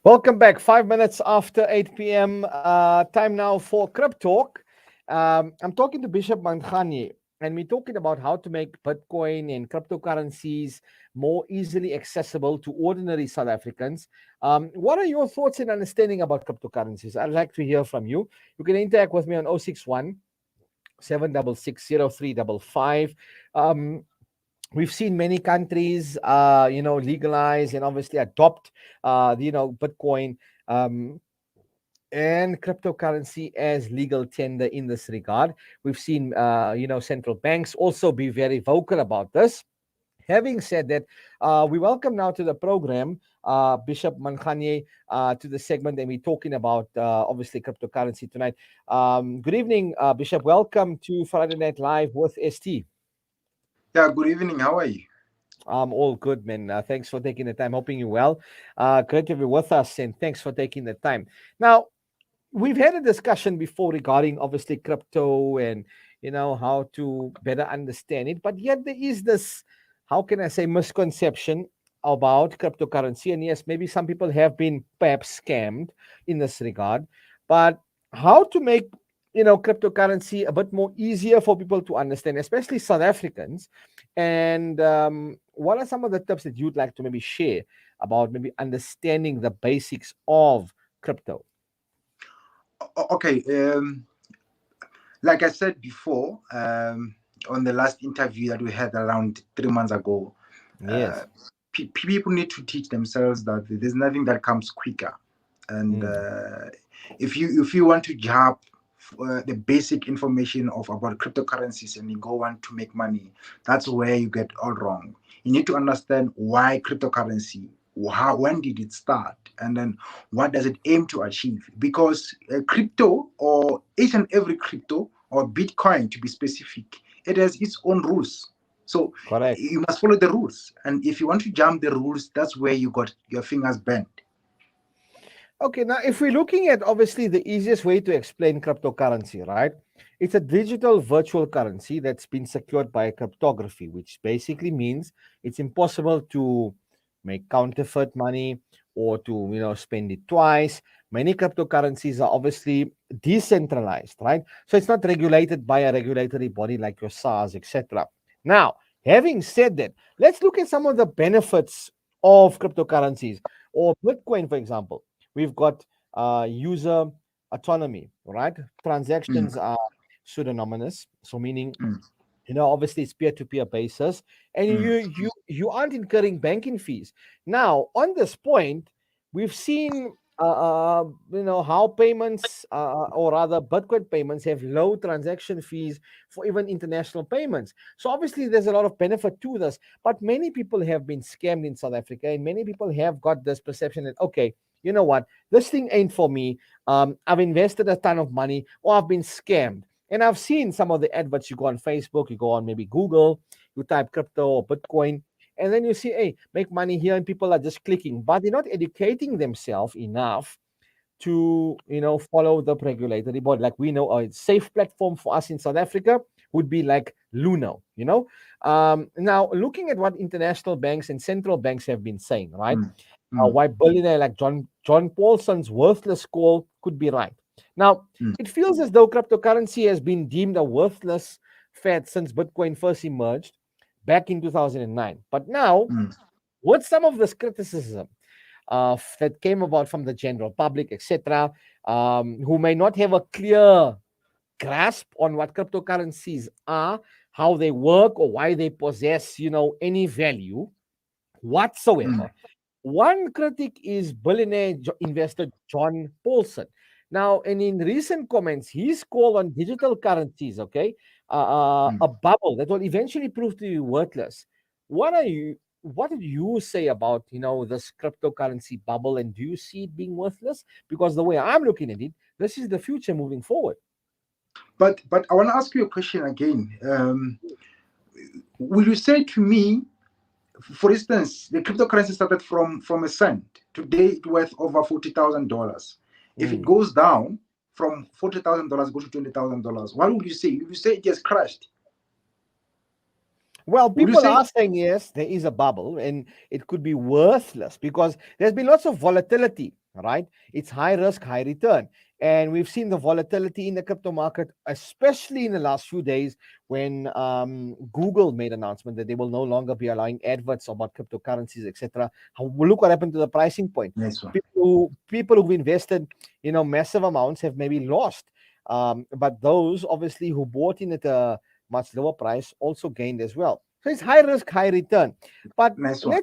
Welcome back. 5 minutes after 8 p.m. Time now for Crypto Talk. I'm talking to Bishop Manganyi, and we're talking about how to make Bitcoin and cryptocurrencies more easily accessible to ordinary South Africans. What are your thoughts and understanding about cryptocurrencies? I'd like to hear from you. You can interact with me on 061 766 We've seen many countries, legalize and obviously adopt, Bitcoin um, and cryptocurrency as legal tender in this regard. We've seen, central banks also be very vocal about this. Having said that, we welcome now to the program Bishop Manganyi to the segment, and we're talking about obviously cryptocurrency tonight. Good evening, Bishop. Welcome to Friday Night Live with ST. Yeah, good evening. How are you? I'm all good, man. Thanks for taking the time. Hoping you well. Great to be with us, and thanks for taking the time. Now, we've had a discussion before regarding obviously crypto and how to better understand it, but yet there is this, how can I say, misconception about cryptocurrency. And yes, maybe some people have been perhaps scammed in this regard, but how to make cryptocurrency a bit more easier for people to understand, especially South Africans. And what are some of the tips that you'd like to maybe share about maybe understanding the basics of crypto? Okay. Like I said before, on the last interview that we had around 3 months ago, uh, Yes. people need to teach themselves that there's nothing that comes quicker. And Mm. if you want to jump the basic information of about cryptocurrencies and you go want to make money, that's where you get all wrong. You need to understand why cryptocurrency, how, when did it start, and then what does it aim to achieve. Because crypto, or each and every crypto, or Bitcoin to be specific, it has its own rules. So Correct. you must follow the rules, and if you want to jump the rules, that's where you got your fingers bent. Okay, now if we're looking at obviously the easiest way to explain cryptocurrency, right? It's a digital virtual currency that's been secured by cryptography, which basically means it's impossible to make counterfeit money or to spend it twice. Many cryptocurrencies are obviously decentralized, right? So it's not regulated by a regulatory body like your SARS, etc. Now, having said that, let's look at some of the benefits of cryptocurrencies or Bitcoin, for example. We've got user autonomy, right? Mm, Transactions are pseudonymous, so meaning mm, obviously it's peer-to-peer basis, and mm, you aren't incurring banking fees. Now, on this point, we've seen how payments, or rather Bitcoin payments, have low transaction fees for even international payments. So obviously there's a lot of benefit to this, but many people have been scammed in South Africa, and many people have got this perception that, okay, you know what, this thing ain't for me. I've invested a ton of money, or I've been scammed. And I've seen some of the adverts. You go on Facebook, you go on maybe Google, you type crypto or Bitcoin, and then you see, hey, make money here, and people are just clicking, but they're not educating themselves enough to follow the regulatory body. Like, we know a safe platform for us in South Africa would be like Luno. Now looking at what international banks and central banks have been saying, right? mm, mm, Why billionaire like John Paulson's worthless call could be right. Now, mm, it feels as though cryptocurrency has been deemed a worthless fad since Bitcoin first emerged back in 2009. But now, mm. with some of this criticism that came about from the general public, etc., who may not have a clear grasp on what cryptocurrencies are, how they work, or why they possess, any value Mm. whatsoever. One critic is billionaire investor John Paulson. Now, and in recent comments, he's called on digital currencies, okay, Mm. a bubble that will eventually prove to be worthless. What did you say about this cryptocurrency bubble, and do you see it being worthless? Because the way I'm looking at it, this is the future moving forward. But I want to ask you a question again. Will you say to me, for instance, the cryptocurrency started from a cent. Today it's worth over $40,000. If it Mm. goes down from $40,000 go to $20,000, what would you say? Would you say it just crashed? Well, Would you people say? are saying yes, there is a bubble, and it could be worthless because there's been lots of volatility. right? It's high risk, high return. And we've seen the volatility in the crypto market, especially in the last few days when Google made announcement that they will no longer be allowing adverts about cryptocurrencies, etc. Look what happened to the pricing point. Nice one. People who've invested, massive amounts have maybe lost. But those obviously who bought in at a much lower price also gained as well. So it's high risk, high return. But Nice one.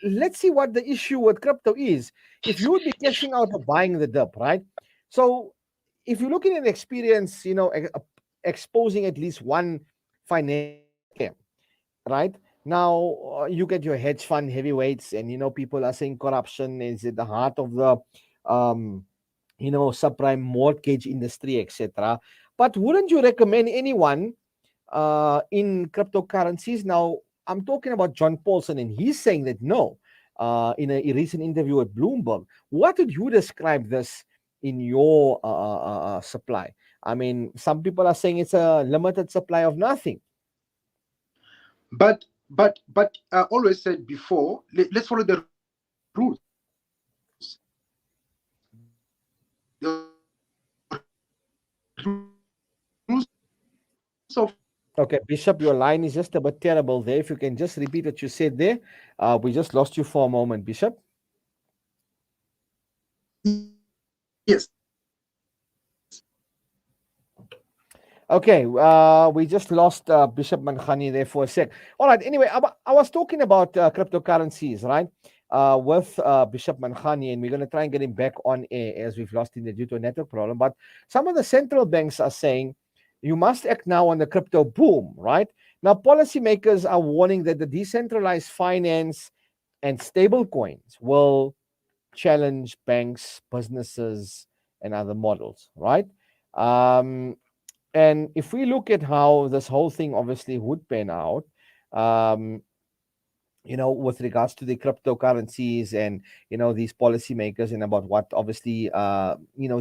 let's see what the issue with crypto is. If you would be cashing out or buying the dip, right? So if you're looking at experience, exposing at least one financial scam, right? Now you get your hedge fund heavyweights, and people are saying corruption is at the heart of the um, subprime mortgage industry, etc. But wouldn't you recommend anyone in cryptocurrencies? Now, I'm talking about John Paulson, and he's saying that no, in a recent interview at Bloomberg. What would you describe this in your supply? I mean, some people are saying it's a limited supply of nothing. But I always said before, let's follow the rules. The rules of Okay, Bishop, your line is just a bit terrible there. If you can just repeat what you said there, we just lost you for a moment, Bishop. yes. Okay, we just lost Bishop Manganyi there for a sec. All right, anyway, I was talking about cryptocurrencies, right? With Bishop Manganyi, and we're going to try and get him back on air as we've lost him due to a network problem. But some of the central banks are saying you must act now on the crypto boom, right? Now, policymakers are warning that the decentralized finance and stable coins will challenge banks, businesses, and other models, right? Um, and if we look at how this whole thing obviously would pan out, um, with regards to the cryptocurrencies and these policymakers and about what obviously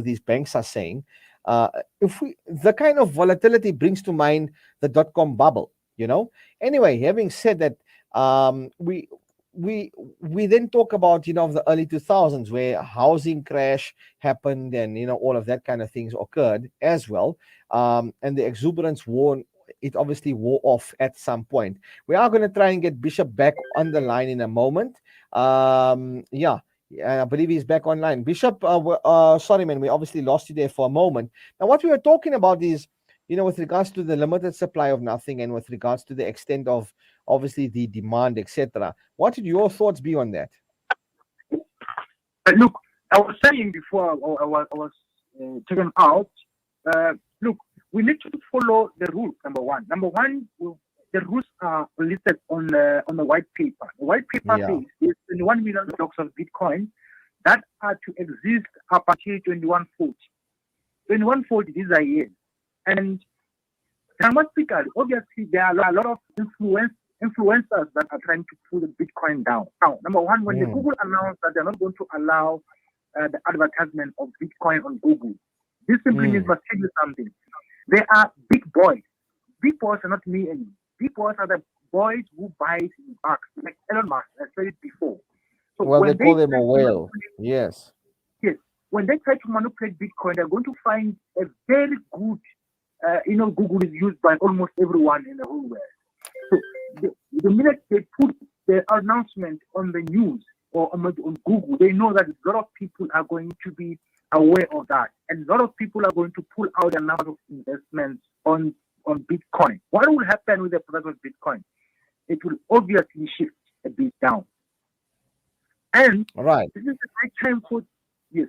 these banks are saying, uh, if we the kind of volatility brings to mind the dot-com bubble. Anyway, having said that, we then talk about the early 2000s where a housing crash happened, and all of that kind of things occurred as well, and the exuberance wore it obviously wore off at some point. We are going to try and get Bishop back on the line in a moment. Yeah, I believe he's back online. Bishop, sorry, man, we obviously lost you there for a moment. Now, what we were talking about is, with regards to the limited supply of nothing and with regards to the extent of obviously the demand, etc. What would your thoughts be on that? Look, I was saying before I was taken out. Look, we need to follow the rules. Number one, the rules are listed on the white paper. The white paper Yeah. says there's 21 million blocks of Bitcoin that are to exist up until 2140. 2140, these are years. And dramatically, obviously, there are a lot of influencers that are trying to pull the Bitcoin down. Now, number one, when the Mm. Google announced that they're not going to allow the advertisement of Bitcoin on Google, this simply means Mm. must tell you something. They are big boys. Big boys are not me and you. Big boys are the boys who buy it in bucks, like Elon Musk. I said it before. So Well, they when call they them try a to whale. manipulate, Yes. yes, when they try to manipulate Bitcoin, they're going to find a very good. Google is used by almost everyone in the whole world. So the minute they put the announcement on the news or on Google, they know that a lot of people are going to be aware of that, and a lot of people are going to pull out a number of investments on Bitcoin. What will happen with the price of Bitcoin? It will obviously shift a bit down, and All right. this is the right time for yes.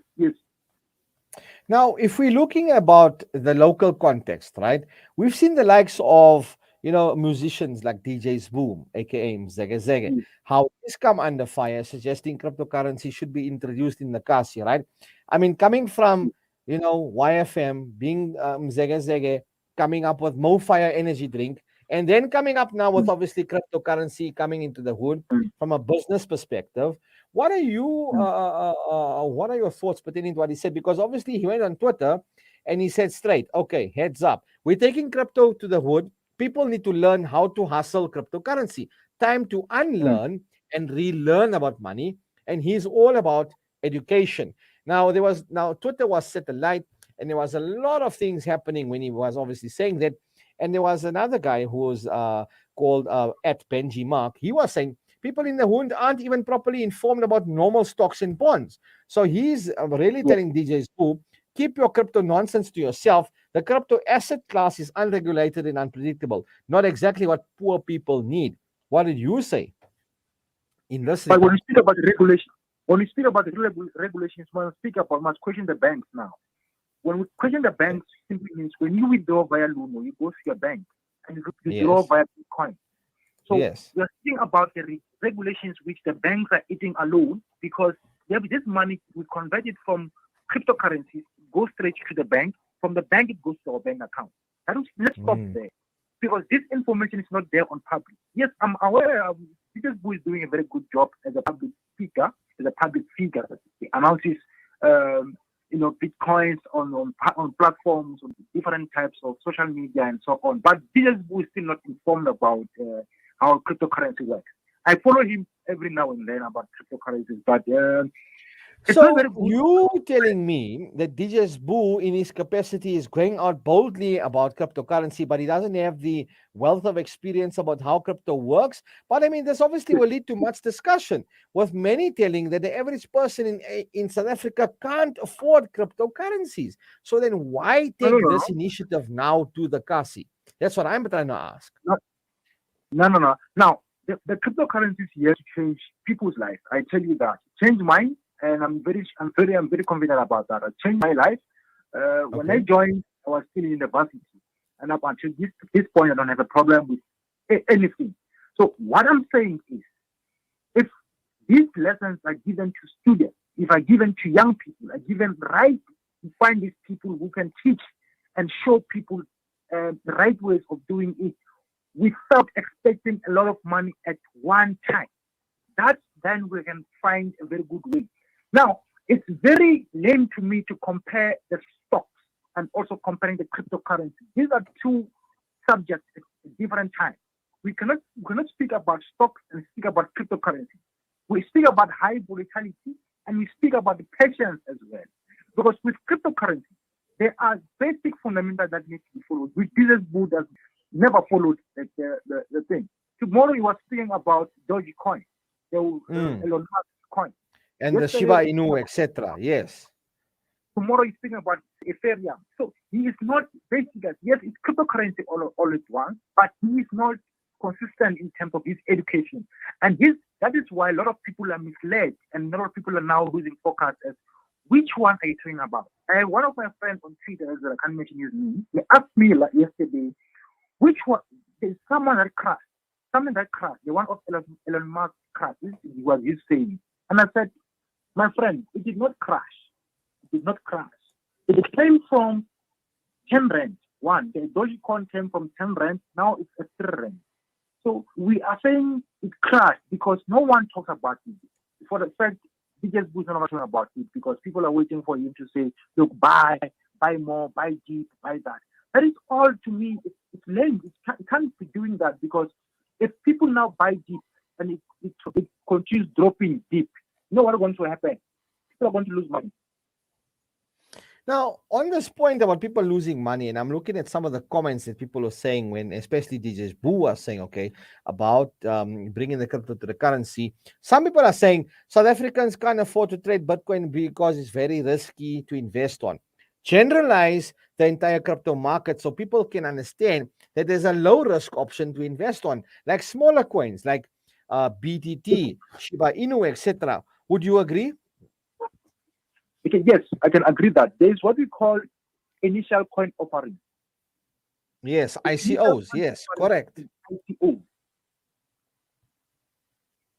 Now, if we're looking about the local context, right, we've seen the likes of, musicians like DJ's Boom, aka Mzege Zege, Yes. how this come under fire, suggesting cryptocurrency should be introduced in the Kasi, right? I mean, coming from, YFM, being Mzege Zege, coming up with Mo Fire energy drink, and then coming up now with Mm, obviously cryptocurrency coming into the hood mm, from a business perspective. What are you? mm, What are your thoughts pertaining to what he said? Because obviously he went on Twitter and he said straight, "Okay, heads up, we're taking crypto to the hood. People need to learn how to hustle cryptocurrency. Time to mm, unlearn and relearn about money." And he's all about education. Now Twitter was set alight, and there was a lot of things happening when he was obviously saying that. And there was another guy who was called at Benji Mark. He was saying people in the Hund aren't even properly informed about normal stocks and bonds. So he's really Yeah. telling DJs who keep your crypto nonsense to yourself. The crypto asset class is unregulated and unpredictable, not exactly what poor people need. What did you say in this But when regard? we speak about regulation, when we speak about the regulations, when we speak about must question the banks now. When we question the banks, simply means when you withdraw via Luno, you go to your bank and you withdraw Yes, via Bitcoin. So yes, we are speaking about the regulations which the banks are eating alone because they have this money, we convert it from cryptocurrencies, goes straight to the bank. From the bank, it goes to our bank account. Let's stop mm, there because this information is not there on public. Yes, I'm aware of Peter Boo is doing a very good job as a public speaker, as a public figure. He announces, Bitcoins on platforms, on different types of social media and so on. But Peter Boo is still not informed about how cryptocurrency works. I follow him every now and then about cryptocurrencies, but it's not so very good. you telling me that DJ's Boo in his capacity is going out boldly about cryptocurrency, but he doesn't have the wealth of experience about how crypto works. But I mean, this obviously will lead to much discussion, with many telling that the average person in South Africa can't afford cryptocurrencies. So then why No, no, take no, this initiative now to the Kasi? That's what I'm trying to ask. no, no. Now, the cryptocurrencies here to change people's life. I tell you that. Change mine, and I'm very confident about that. I changed my life. When I Okay. joined, I was still in university, and up until this point, I don't have a problem with anything. So what I'm saying is, if these lessons are given to students, if are given to young people, are given right to find these people who can teach and show people the right ways of doing it without expecting a lot of money at one time. That's then we can find a very good way. Now, it's very lame to me to compare the stocks and also comparing the cryptocurrency. These are two subjects at different times. We cannot speak about stocks and speak about cryptocurrency. We speak about high volatility and we speak about the patience as well. Because with cryptocurrency, there are basic fundamentals that need to be followed. With business book that never followed the thing. Tomorrow you are speaking about Dogecoin, the Mm. Elon Musk coin. And the Yesterday, Shiba Inu, etc. Yes. tomorrow he's speaking about Ethereum. So he is not basic. Yes, it's cryptocurrency all at once, but he is not consistent in terms of his education. And that is why a lot of people are misled and a lot of people are now losing focus as which one are you talking about? One of my friends on Twitter, as I can't mention his name, he asked me like yesterday, which one? There's someone that crashed. Something that crashed. The one of Elon Musk crashed. This was his saying. And I said, my friend, it did not crash. It did not crash. It came from 10 rand. One, the Dogecoin came from 10 rand. Now it's a 3 rand. So we are saying it crashed because no one talks about it. For the fact, biggest boost not talking about it because people are waiting for him to say, look, buy more, buy deep, buy that. That is all to me. It's lame. It can't be doing that because if people now buy deep and it continues dropping deep, you know what is going to happen? People are going to lose money. Now, on this point about people losing money, and I'm looking at some of the comments that people are saying when, especially DJs Boo was saying, okay, about bringing the crypto to the currency. Some people are saying South Africans can't afford to trade Bitcoin because it's very risky to invest on. Generalize the entire crypto market so people can understand that there's a low risk option to invest on, like smaller coins, like BTT, Shiba Inu, etc. Would you agree? Okay, yes, I can agree that there is what we call initial coin offering. Yes, The initial ICOs. coin Yes, offering correct. is ICO.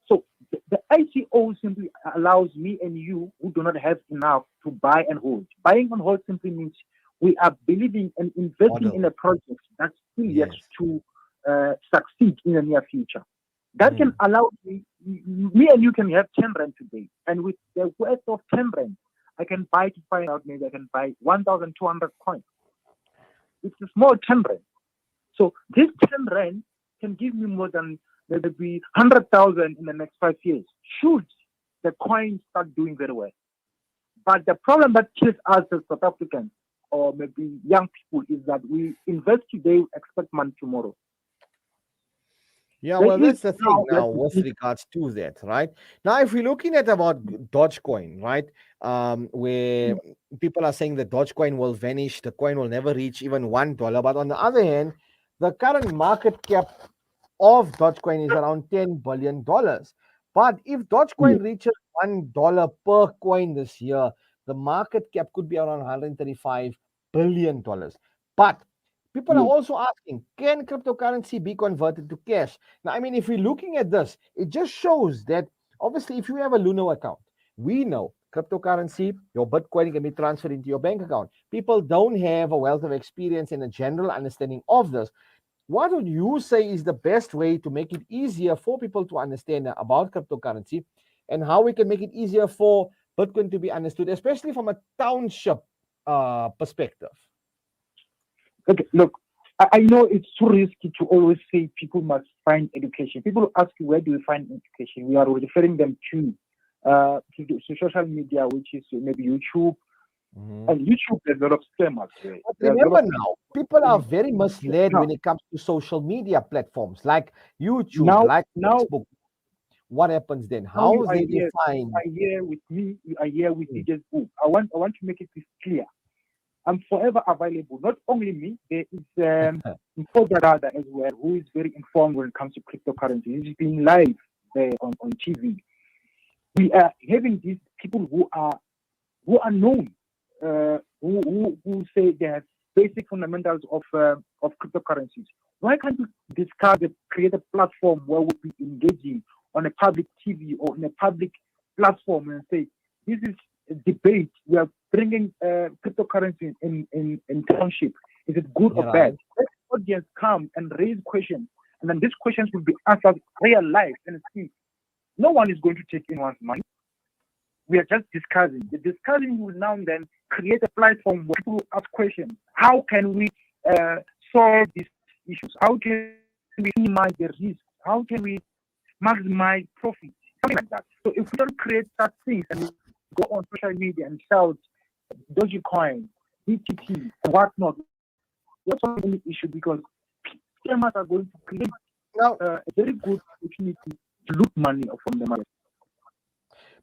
So the ICO simply allows me and you who do not have enough to buy and hold. Buying and hold simply means we are believing and investing in Model. a project that's still yet Yes. to succeed in the near future. That can Mm. allow me and you can have 10 rand today. And with the worth of 10 rand, I can buy to find out maybe I can buy 1,200 coins. It's a small 10 rand. So this 10 rand can give me more than maybe 100,000 in the next 5 years. Should the coin start doing very well? But the problem that kills us as South Africans or maybe young people is that we invest today, we expect money tomorrow. Yeah, There well, is that's the thing now, now with regards to that, right? Now, if we're looking at about Dogecoin, right, where people are saying that Dogecoin will vanish, the coin will never reach even $1. But on the other hand, the current market cap of Dogecoin is around $10 billion. But if yeah, Dogecoin reaches $1 per coin this year, the market cap could be around $135 billion. But people are yeah, also asking, can cryptocurrency be converted to cash? Now, I mean, if we're looking at this, it just shows that obviously, if you have a Luno account, we know cryptocurrency, your Bitcoin can be transferred into your bank account. People don't have a wealth of experience and a general understanding of this. What would you say is the best way to make it easier for people to understand about cryptocurrency and how we can make it easier for Bitcoin to be understood, especially from a township perspective? okay, look, I know it's too risky to always say people must find education. People ask you, where do we find education? We are referring them to social media, which is maybe YouTube. Mhm. And YouTube, there's a lot of scammers there. But There's a lot remember of now, people are very misled now, when it comes to social media platforms like YouTube, now, like now, Facebook. What happens then? now you How are they here. You define? are here with me. You are here with Mm. DJ's book. I want to make it this clear. I'm forever available. Not only me, there is Brother as well, who is very informed when it comes to cryptocurrency. He's been live there on TV. We are having these people who are known, who say they have basic fundamentals of cryptocurrencies. Why can't you discuss it, create a platform where we'll be engaging on a public TV or in a public platform and say, this is a debate. We are bringing cryptocurrency in township. Is it good or You're bad? right. Let the audience come and raise questions, and then these questions will be answered real life. And see, no one is going to take anyone's money. We are just discussing. The discussing will now and then create a platform where people ask questions. How can we solve these issues? How can we minimize the risk? How can we maximize profit? Something like that. So if we don't create such things and we go on social media and shout Dogecoin, BTT, and whatnot, we are solving any issue because scammers are going to create Now, a very good opportunity to loot money from the market.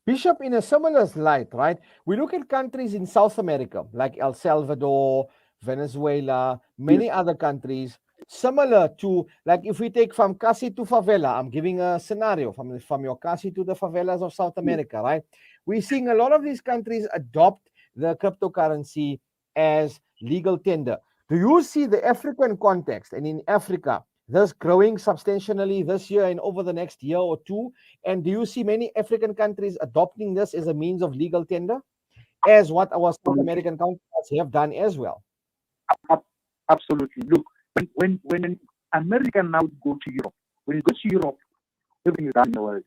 Bishop, in a similar light, right? We look at countries in South America like El Salvador, Venezuela, Yes. many other countries, similar to, like if we take from Kasi to favela, I'm giving a scenario from your Kasi to the favelas of South Yes. America, right? We're seeing a lot of these countries adopt the cryptocurrency as legal tender. Do you see the African context and in Africa, this growing substantially this year and over the next year or two? And do you see many African countries adopting this as a means of legal tender, as what our South American counterparts have done as well? Absolutely. Look, when an American now go to Europe, when you go to Europe, everything is done in the world.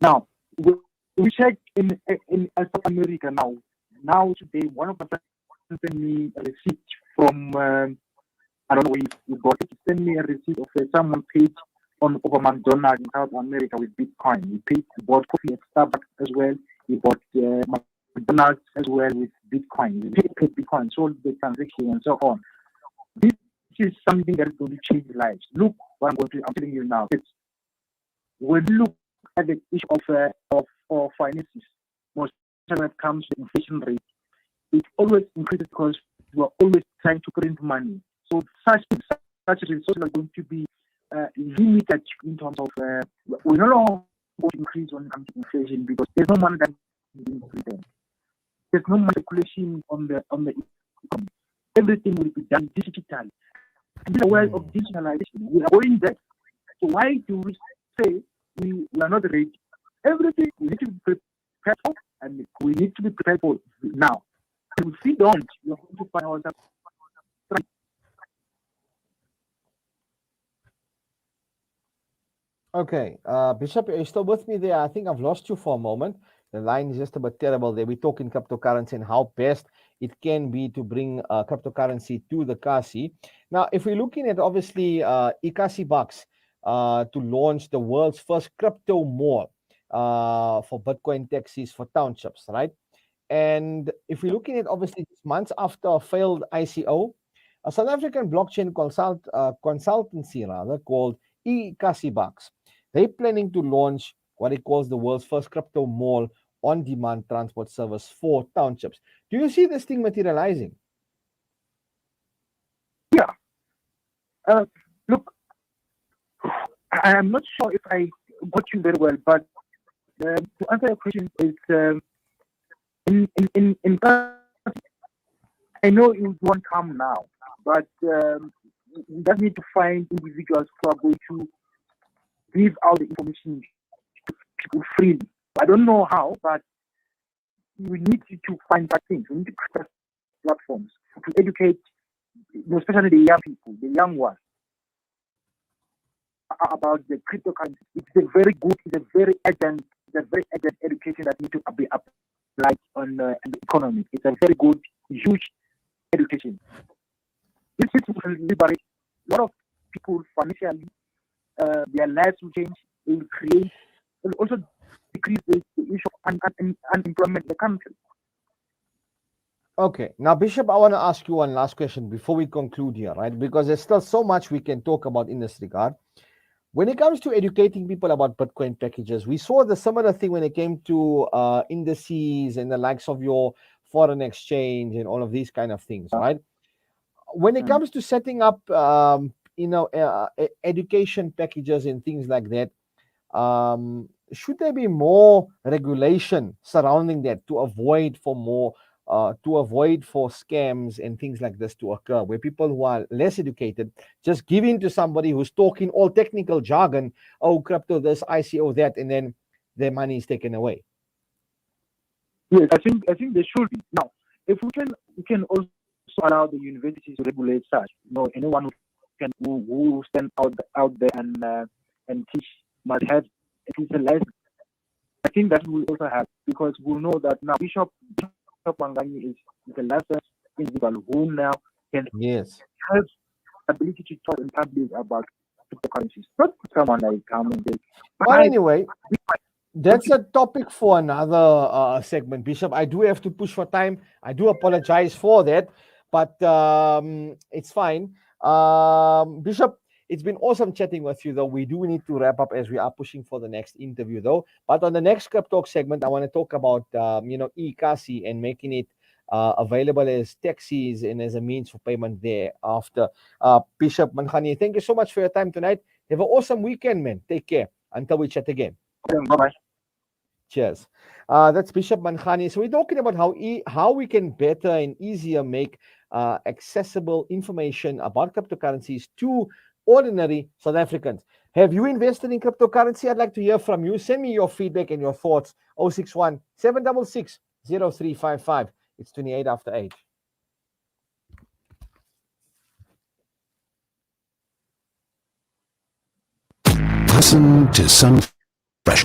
Now, we check in South America now. Now today, one of my friends sent me a receipt from I don't know where you got it. He sent me a receipt of someone paid on over McDonald's in South America with Bitcoin. He bought coffee at Starbucks as well. He bought McDonald's as well with Bitcoin. He paid Bitcoin, sold the transaction and so on. This is something that is going to change lives. Look, I'm telling you now. When you look at the issue of finances, most of the time it comes to inflation rate, it always increases because we are always trying to print money. So such resources are going to be limited in terms of we're no longer going to increase when it comes to inflation because there's no money that is being printed. There's no manipulation on the economy. Everything will be done digitally. In the world of digitalization, we are going there. So why do we say we are not ready? Everything we need to be prepared for, and we need to be prepared for now. And if we don't, we're going to find ourselves. Okay, Bishop, are you still with me there? I think I've lost you for a moment. The line is just a bit terrible there. We're talking cryptocurrency and how best it can be to bring cryptocurrency to the Kasi. Now, if we're looking at obviously Ikasi Bucks to launch the world's first crypto mall. for Bitcoin taxis for townships, right? And if we're looking at obviously just months after a failed ICO, a South African blockchain consultancy rather called eCasibox, they're planning to launch what it calls the world's first crypto mall on-demand transport service for townships. Do you see this thing materializing? Yeah. Look, I'm not sure if I got you very well, but to answer your question is in I know it won't come now, but we just need to find individuals who are going to give out the information to people freely. I don't know how, but we need to find that things. We need to create platforms to educate, especially the young people, the young ones, about the cryptocurrency. It's a very good, it's a very urgent education that needs to be applied on the economy. It's a very good, huge education. This will liberate a lot of people financially. Their lives will change. It will create, it will also decrease the issue of unemployment in the country. Okay. Now, Bishop, I want to ask you one last question before we conclude here, right? Because there's still so much we can talk about in this regard. When it comes to educating people about Bitcoin packages, we saw the similar thing when it came to indices and the likes of your foreign exchange and all of these kind of things, right? When it comes to setting up, education packages and things like that, should there be more regulation surrounding that to avoid for scams and things like this to occur, where people who are less educated just give in to somebody who's talking all technical jargon, oh, crypto this, ICO that, and then their money is taken away? Yes, I think there should be. Now, if we can also allow the universities to regulate such. Anyone who stand out there and teach must have at least a license. I think that will also help because we'll know that now Bishop Manganyi is a licensed individual who now can Yes. have ability to talk in public about cryptocurrencies. Not someone like come and say, Well, anyway, that's a topic for another segment, Bishop. I do have to push for time. I do apologize for that, but it's fine. Bishop, it's been awesome chatting with you, though. We do need to wrap up as we are pushing for the next interview, though. But on the next Crypto Talk segment, I want to talk about eCasi and making it available as taxis and as a means for payment thereafter. Bishop Manganyi, thank you so much for your time tonight. Have an awesome weekend, man. Take care. Until we chat again. bye-bye. Cheers. That's Bishop Manganyi. So we're talking about how we can better and easier make accessible information about cryptocurrencies to ordinary South Africans. Have you invested in cryptocurrency? I'd like to hear from you. Send me your feedback and your thoughts. 061 766 0355. It's 28 after 8. Listen to some fresh.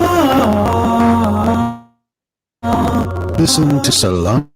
Listen to Salam.